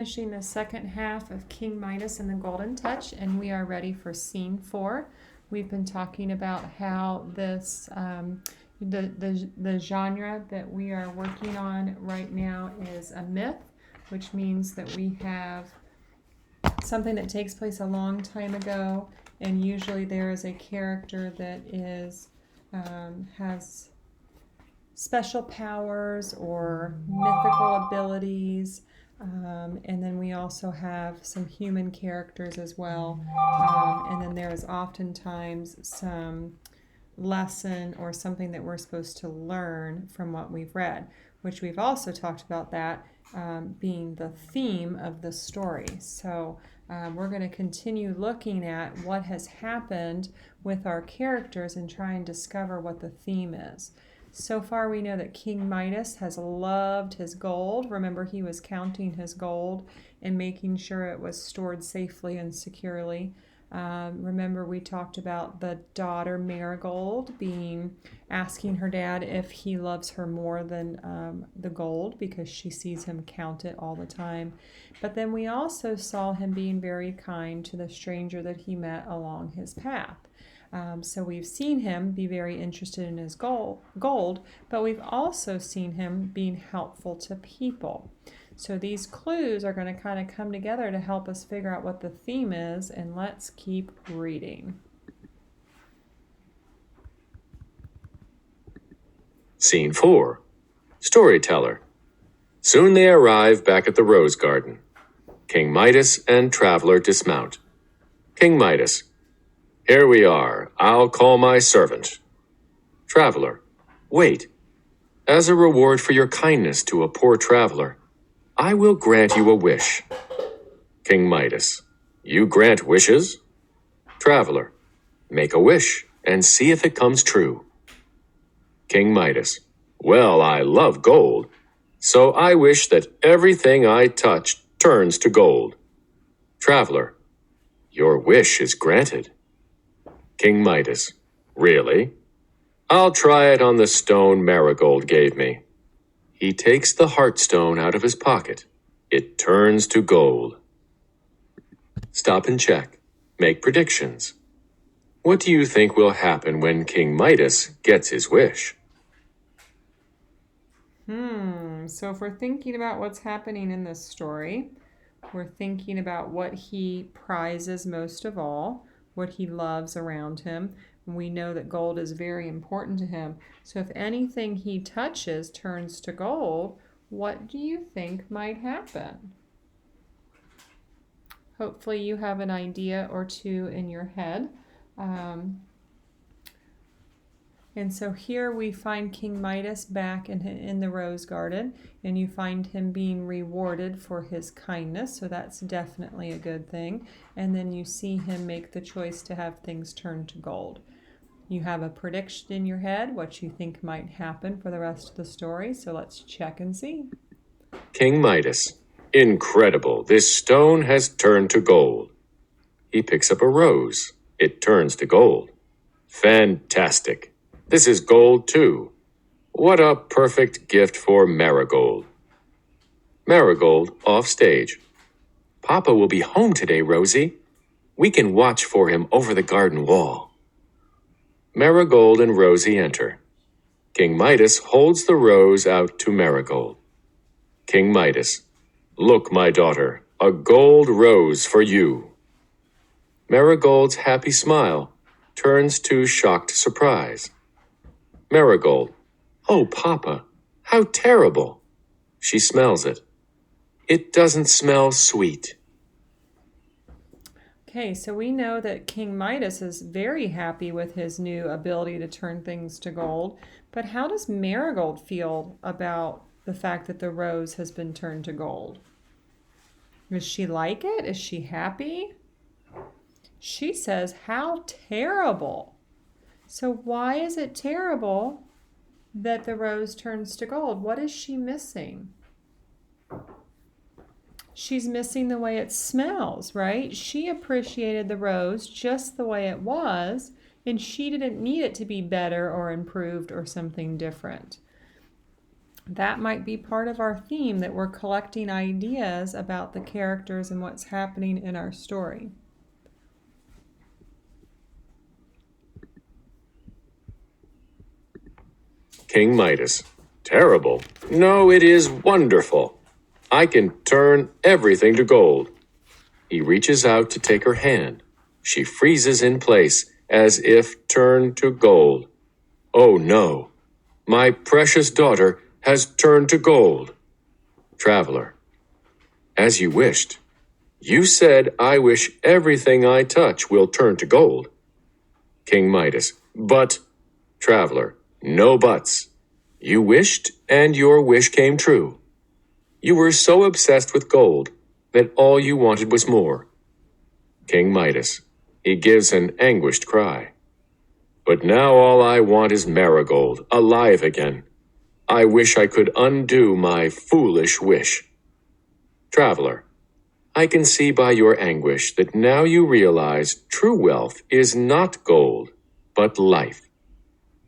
Finishing the second half of King Midas and the Golden Touch, and we are ready for scene 4. We've been talking about how this the genre that we are working on right now is a myth, which means that we have something that takes place a long time ago, and usually there is a character that is has special powers or mythical abilities. And then we also have some human characters as well. And then there is oftentimes some lesson or something that we're supposed to learn from what we've read, which we've also talked about that being the theme of the story. So we're going to continue looking at what has happened with our characters and try and discover what the theme is. So far, we know that King Midas has loved his gold. Remember, he was counting his gold and making sure it was stored safely and securely. Remember, we talked about the daughter Marigold asking her dad if he loves her more than the gold because she sees him count it all the time. But then we also saw him being very kind to the stranger that he met along his path. So we've seen him be very interested in his gold, but we've also seen him being helpful to people. So these clues are going to kind of come together to help us figure out what the theme is, and let's keep reading. Scene 4. Storyteller. Soon they arrive back at the rose garden. King Midas and Traveler dismount. King Midas. Here we are. I'll call my servant. Traveler. Wait. As a reward for your kindness to a poor traveler, I will grant you a wish. King Midas. You grant wishes? Traveler. Make a wish and see if it comes true. King Midas. Well, I love gold, so I wish that everything I touch turns to gold. Traveler. Your wish is granted. King Midas. Really? I'll try it on the stone Marigold gave me. He takes the heartstone out of his pocket. It turns to gold. Stop and check. Make predictions. What do you think will happen when King Midas gets his wish? So if we're thinking about what's happening in this story, we're thinking about what he prizes most of all, what he loves around him. We know that gold is very important to him. So if anything he touches turns to gold, what do you think might happen? Hopefully you have an idea or two in your head. And so here we find King Midas back in the rose garden, and you find him being rewarded for his kindness, so that's definitely a good thing. And then you see him make the choice to have things turn to gold. You have a prediction in your head, what you think might happen for the rest of the story, so let's check and see. King Midas. Incredible, this stone has turned to gold. He picks up a rose. It turns to gold. Fantastic. This is gold too. What a perfect gift for Marigold. Marigold off stage. Papa will be home today, Rosie. We can watch for him over the garden wall. Marigold and Rosie enter. King Midas holds the rose out to Marigold. King Midas. Look, my daughter, a gold rose for you. Marigold's happy smile turns to shocked surprise. Marigold. Oh, Papa, how terrible. She smells it. It doesn't smell sweet. Okay, so we know that King Midas is very happy with his new ability to turn things to gold, but how does Marigold feel about the fact that the rose has been turned to gold? Does she like it? Is she happy? She says, how terrible. So why is it terrible that the rose turns to gold? What is she missing? She's missing the way it smells, right? She appreciated the rose just the way it was, and she didn't need it to be better or improved or something different. That might be part of our theme, that we're collecting ideas about the characters and what's happening in our story. King Midas. Terrible. No, it is wonderful. I can turn everything to gold. He reaches out to take her hand. She freezes in place as if turned to gold. Oh no, my precious daughter has turned to gold. Traveler. As you wished. You said, I wish everything I touch will turn to gold. King Midas. But, Traveler, no buts. You wished, and your wish came true. You were so obsessed with gold that all you wanted was more. King Midas. He gives an anguished cry. But now all I want is Marigold, alive again. I wish I could undo my foolish wish. Traveler. I can see by your anguish that now you realize true wealth is not gold, but life.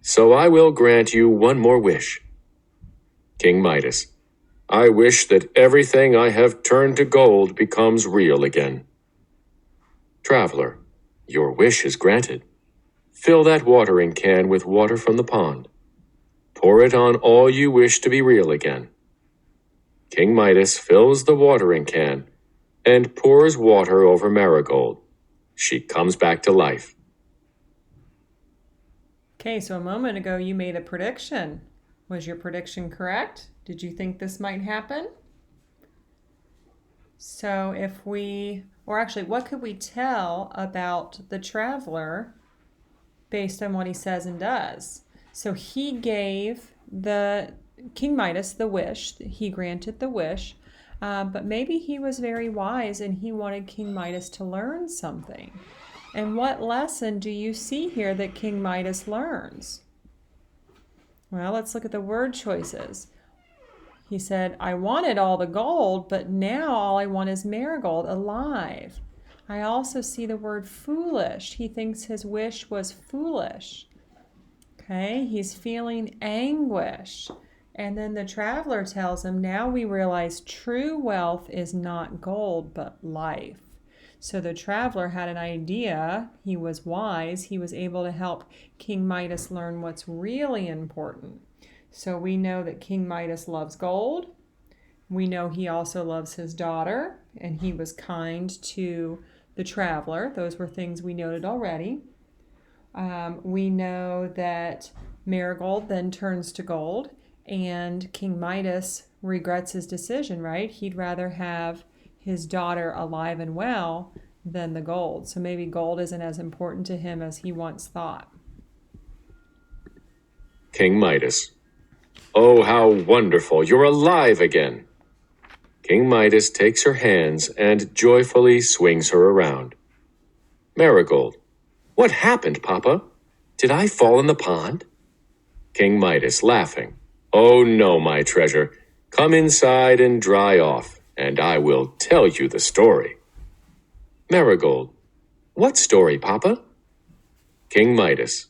So I will grant you one more wish. King Midas. I wish that everything I have turned to gold becomes real again. Traveler. Your wish is granted. Fill that watering can with water from the pond. Pour it on all you wish to be real again. King Midas fills the watering can and pours water over Marigold. She comes back to life. Okay, so a moment ago you made a prediction. Was your prediction correct? Did you think this might happen? So what could we tell about the traveler based on what he says and does? So he gave the King Midas the wish. He granted the wish. But maybe he was very wise and he wanted King Midas to learn something. And what lesson do you see here that King Midas learns? Well, let's look at the word choices. He said, I wanted all the gold, but now all I want is Marigold alive. I also see the word foolish. He thinks his wish was foolish. Okay, he's feeling anguish. And then the traveler tells him, now we realize true wealth is not gold, but life. So the traveler had an idea. He was wise. He was able to help King Midas learn what's really important. So we know that King Midas loves gold. We know he also loves his daughter, and he was kind to the traveler. Those were things we noted already. We know that Marigold then turns to gold. And King Midas regrets his decision, right? He'd rather have his daughter alive and well than the gold. So maybe gold isn't as important to him as he once thought. King Midas. Oh, how wonderful. You're alive again. King Midas takes her hands and joyfully swings her around. Marigold. What happened, Papa? Did I fall in the pond? King Midas, laughing. Oh no, my treasure. Come inside and dry off, and I will tell you the story. Marigold. What story, Papa? King Midas.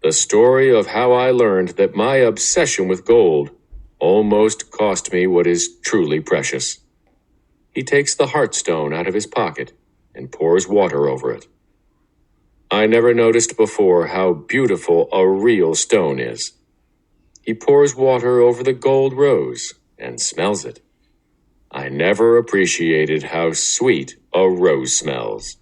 The story of how I learned that my obsession with gold almost cost me what is truly precious. He takes the heartstone out of his pocket and pours water over it. I never noticed before how beautiful a real stone is. He pours water over the gold rose and smells it. I never appreciated how sweet a rose smells.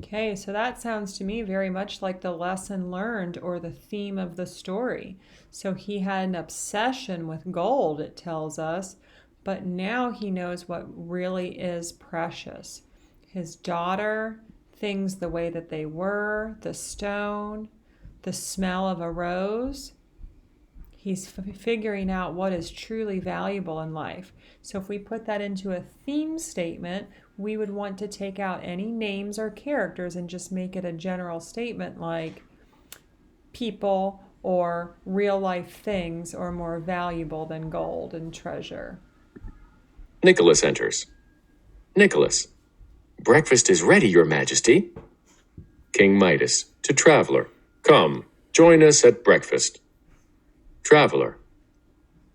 Okay, so that sounds to me very much like the lesson learned or the theme of the story. So he had an obsession with gold, it tells us, but now he knows what really is precious. His daughter, things the way that they were, the stone, the smell of a rose. He's figuring out what is truly valuable in life. So if we put that into a theme statement, we would want to take out any names or characters and just make it a general statement like people or real life things are more valuable than gold and treasure. Nicholas enters. Nicholas. Breakfast is ready, Your Majesty. King Midas, to Traveler. Come, join us at breakfast. Traveler.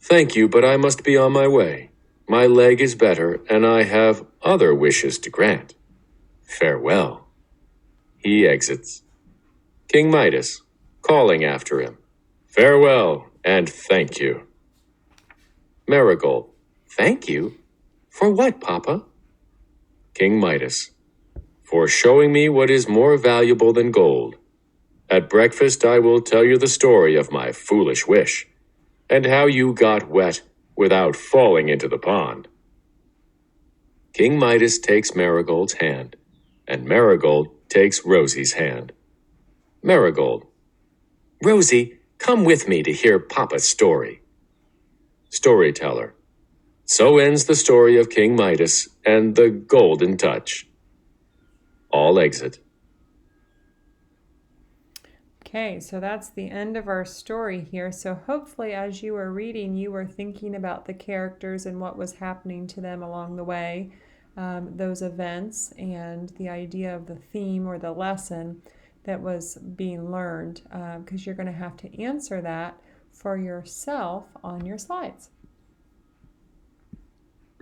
Thank you, but I must be on my way. My leg is better, and I have other wishes to grant. Farewell. He exits. King Midas, calling after him. Farewell, and thank you. Marigold, thank you? For what, Papa? King Midas, for showing me what is more valuable than gold. At breakfast I will tell you the story of my foolish wish, and how you got wet without falling into the pond. King Midas takes Marigold's hand, and Marigold takes Rosie's hand. Marigold, Rosie, come with me to hear Papa's story. Storyteller, so ends the story of King Midas and the Golden Touch. All exit. Okay, so that's the end of our story here. So hopefully as you were reading, you were thinking about the characters and what was happening to them along the way, those events, and the idea of the theme or the lesson that was being learned, because you're going to have to answer that for yourself on your slides.